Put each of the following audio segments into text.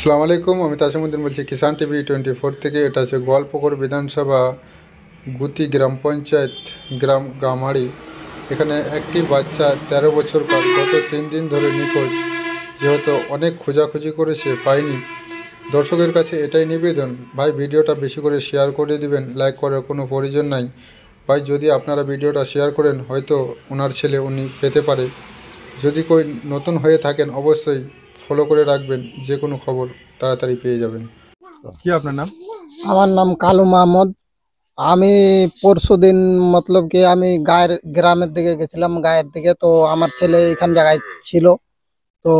আসসালামু আলাইকুম, আমি তাসিমউদ্দিন বলছি কিষান টিভি 24 থেকে। এটা হচ্ছে গোয়ালপুকুর বিধানসভা গুতি গ্রাম পঞ্চায়েত, গ্রাম গামারি। এখানে একটি বাচ্চা 13 বছর কাল গত 3 দিন ধরে নিখোঁজ। যেহেতু অনেক খোঁজাখুঁজি করেছে, পায়নি। দর্শকের কাছে এটাই নিবেদন, ভাই ভিডিওটা বেশি করে শেয়ার করে দিবেন। লাইক করার কোনো প্রয়োজন নাই ভাই। যদি আপনারা ভিডিওটা শেয়ার করেন, হয়তো ওনার ছেলে উনি পেতে পারে। যদি কেউ নতুন হয়ে থাকেন, অবশ্যই ফলো করে রাখবেন, যে কোনো খবর তাড়াতাড়ি পেয়ে যাবেন। কি আপনার নাম? আমার নাম কালু মাহমুদ। আমি পরশুদিন মতলব কি আমি গায়ের গ্রামের দিকে গেছিলাম, গায়ের দিকে। তো আমার ছেলে এখান জায়গায় ছিল। তো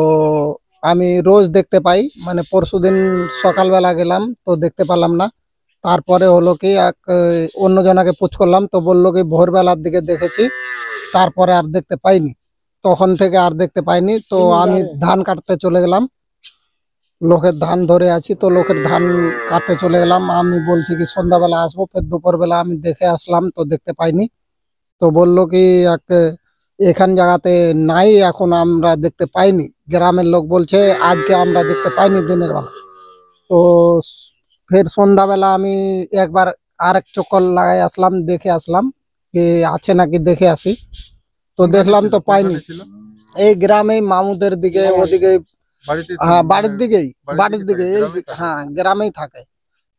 আমি রোজ দেখতে পাই, মানে পরশুদিন সকালবেলা গেলাম তো দেখতে পেলাম না। তারপরে হলো কি অন্য জনাকে পুছ করলাম, তো বললো কি ভোরবেলার দিকে দেখেছি, তারপরে আর দেখতে পাইনি। তখন থেকে আর দেখতে পাইনি। তো আমি ধান কাটতে চলে গেলাম, লোকের ধান ধরে আছি। তো লোকের ধান কাটতে চলে গেলাম। আমি বলছি কি সন্ধ্যাবেলা আসবো, ফের দুপুরবেলা আমি দেখে আসলাম তো দেখতে পাইনি। তো বললো কি এখান জায়গাতে নাই, এখন আমরা দেখতে পাইনি। গ্রামের লোক বলছে আজকে আমরা দেখতে পাইনি দিনের বেলা। তো ফের সন্ধ্যাবেলা আমি একবার আরেক চক্কর লাগাই আসলাম, দেখে আসলাম কি আছে নাকি দেখে আসি। তো দেখলাম তো পাইনি। এই গ্রামে মামুদের দিকে, ওদিকে। হ্যাঁ, বাড়ির দিকেই, বাড়ির দিকে এই হ্যাঁ গ্রামেই থাকে,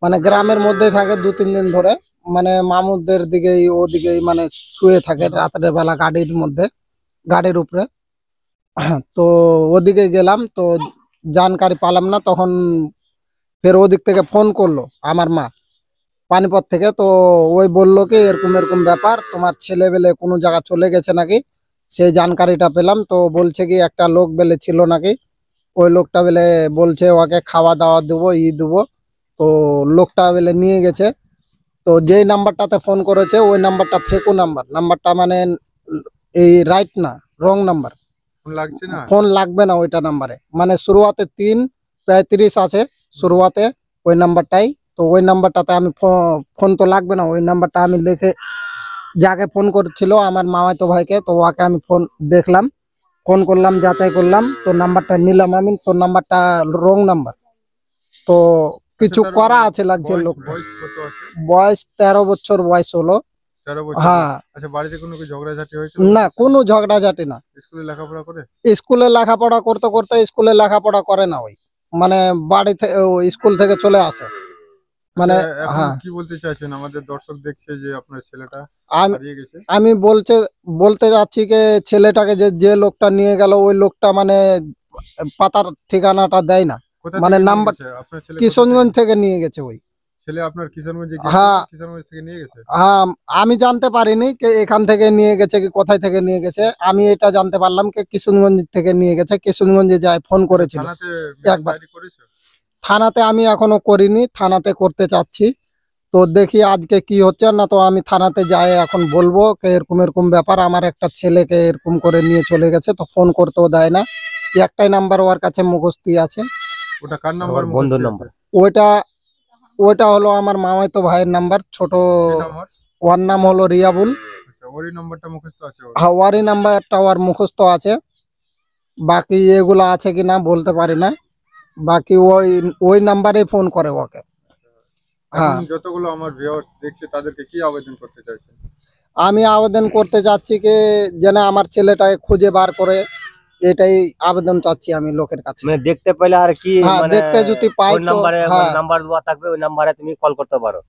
মানে গ্রামের মধ্যেই থাকে 2-3 দিন ধরে। মানে মামুদের দিকেই, ওদিকেই মানে শুয়ে থাকে রাতের বেলা গাড়ির মধ্যে, গাড়ির উপরে। তো ওদিকে গেলাম তো জানকারি পালাম না। তখন ফের ওদিক থেকে ফোন করলো আমার মা, পানিপথ থেকে। তো ওই বললো কি এরকম এরকম ব্যাপার, তোমার ছেলে বেলে কোনো জায়গা চলে গেছে নাকি, সেই জানকারিটা পেলাম। তো বলছে কি একটা লোক বেলে ছিল নাকি, ওই লোকটা বেলে বলছে ওকে খাওয়া দাওয়া দেবো, দেবো। তো লোকটা বেলে নিয়ে গেছে। তো যেই নাম্বারটাতে ফোন করেছে ওই নাম্বারটা ফেকু নাম্বার, নাম্বারটা মানে এই রাইট না, রং নাম্বার। লাগছে না, ফোন লাগবে না ওইটা নাম্বারে, মানে শুরুয়াতে 3-35 আছে শুরুয়াতে, ওই নাম্বারটাই। তো ওই নাম্বারটাতে আমি ফোন তো লাগবে না, ওই নাম্বারটা আমি লিখে যাকে ফোন করছিল আমার মামাতো ভাইকে, তো ওকে আমি ফোন দেখলাম, ফোন করলাম, যাচাই করলাম, তো নাম্বারটা নিলাম আমি। তো নাম্বারটা রং নাম্বার। তো কিছু করা আছে লাগছে লোকটা। বয়স 13 বছর বয়স হলো। 13 বছর। হ্যাঁ। আচ্ছা, বাড়িতে কোনো কি ঝগড়াঝাটি হয়েছিল? না, কোনো ঝগড়াঝাটি না। স্কুলে লেখাপড়া করে? স্কুলে লেখাপড়া করতে করতে স্কুলে লেখাপড়া করে না, ওই মানে বাড়ি থেকে স্কুল থেকে চলে আসে। মানে আচ্ছা, এখন হ্যাঁ, কি বলতে চাইছেন? আমাদের দর্শক দেখছে যে আপনার ছেলেটা আমি হারিয়ে গেছে। আমি বলতে যাচ্ছি যে ছেলেটাকে যে যে লোকটা নিয়ে গেল, ওই লোকটা মানে পাতার ঠিকানাটা দেয় না, কোথা মানে থেকে নিয়ে নাম্বার গেছে আপনার ছেলে? কিশোরগঞ্জ থেকে নিয়ে গেছে ওই। ছেলে আপনার কিশোরগঞ্জে গিয়েছিল? হ্যাঁ, কিশোরগঞ্জ থেকে নিয়ে গেছে? হ্যাঁ, আমি জানতে পারিনি কে এখান থেকে নিয়ে গেছে কি কোথায় থেকে নিয়ে গেছে। আমি এটা জানতে পারলাম কি কিশোরগঞ্জ থেকে নিয়ে গেছে। কিশোরগঞ্জে যায় ফোন করেছিল থানাতে একবার। ডায়েরি করেছো? থানাতে আমি এখনো করিনি, থানাতে করতে চাচ্ছি। তো দেখি আজকে কি হচ্ছে। না তো আমি থানাতে যাই, এখন বলবো এরকম এরকম ব্যাপার, আমার একটা ছেলেকে এরকম করে নিয়ে চলে গেছে। তো ফোন করতেও দেয় না, একটাই নাম্বার ওর কাছে মুখস্থি আছে। ওটা কার নাম্বার? বন্ধুর নাম্বার? ওইটা ওইটা হলো আমার মামাতো ভাইয়ের নাম্বার, ছোট। নাম্বার? ওর নাম হলো রিয়াবুল। আচ্ছা, ওরই নাম্বারটা মুখস্থ আছে ওর? হ্যাঁ, ওরই নাম্বারটা ওর মুখস্থ আছে। বাকি এগুলো আছে কিনা বলতে পারি না। বাকি ওই ওই নাম্বারে ফোন করে ওকে। হ্যাঁ, এখন যতগুলো আমার ভিউয়ার্স দেখছে তাদেরকে কি আবেদন করতে চাইছেন? আমি আবেদন করতে চাচ্ছি কি যেন আমার ছেলেটাকে খুঁজে বার করে, এটাই আবেদন চাচ্ছি আমি লোকের কাছে। মানে দেখতে পেলে আর কি, হ্যাঁ, মানে দেখতে যদি পাই ফোন তো নাম্বারে হ্যাঁ, নাম্বার দেওয়া থাকবে, ওই নাম্বারে তুমি কল করতে পারো।